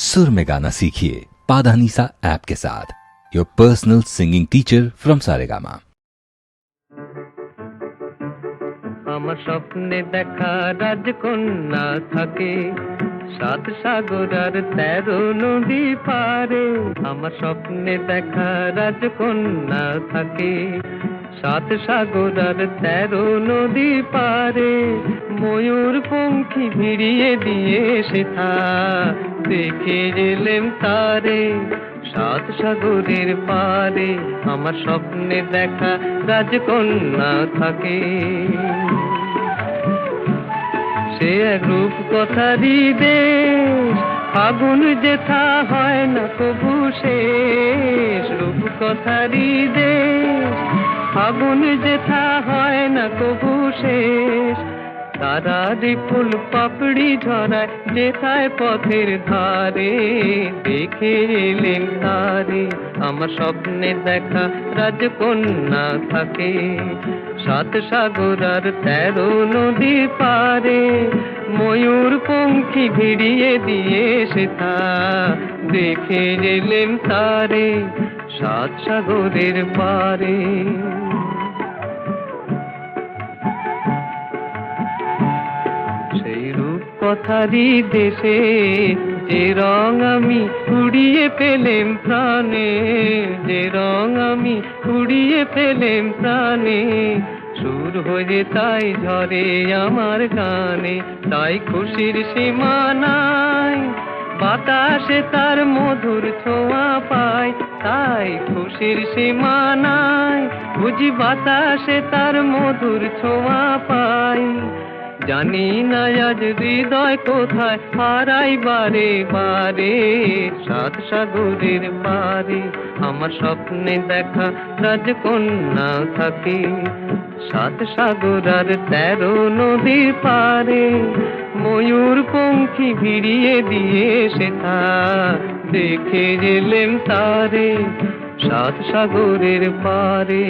सुर में गाना सीखिए पाधानीसा ऐप के साथ। Your personal singing teacher from Saregama. আমার স্বপ্নে দেখা রাজকন্যা থাকে সাত সাগর আর 13 নদী পারে। আমার স্বপ্নে দেখা রাজকন্যা থাকে সাত সাগর আর 13 নদী পারে। ময়ূর পঙ্খী ভিড়িয়ে দিয়ে সেথা দেখে এলেম তারে সাত সাগরের পারে। আমার স্বপ্নে দেখা রাজকন্যা থাকে। সে এক রূপ কথারই দেশ, ফাগুন যেথা হয় না কবু শেষ। রূপ কথারই দেশ, ফাগুন যেথা হয় না কবু শেষ। তারারি ফুল পাপড়ি ঝরায় যেথায় পথের ধারে দেখে এলেন তারে। আমার স্বপ্নে দেখা রাজকন্যা থাকে সাত সাগর আর 13 নদী পারে। ময়ূর পঙ্খী ভিড়িয়ে দিয়ে সেথা দেখে এলেন তারে সাত সাগরের পারে। সেই রূপ কথারই দেশে যে রং আমি উড়িয়ে পেলেম প্রাণে, যে রং আমি উড়িয়ে পেলেম প্রাণে। সুর হয়ে তাই ঝরে আমার গানে, তাই খুশির সীমা নাই। বাতাসে তার মধুর ছোঁয়া পায়, তাই খুশির সীমা নাই। বুঝি বাতাসে তার মধুর ছোঁয়া পাই। জানি না আজ হৃদয় কোথায় হারাই বারে বারে সাত সাগরের পারে। আমার স্বপ্নে দেখা রাজকন্যা থাকে সাত সাগর আর 13 নদীর পারে। ময়ূর পঙ্খী ভিড়িয়ে দিয়ে সেথা দেখে এলেম তারে সাত সাগরের পারে।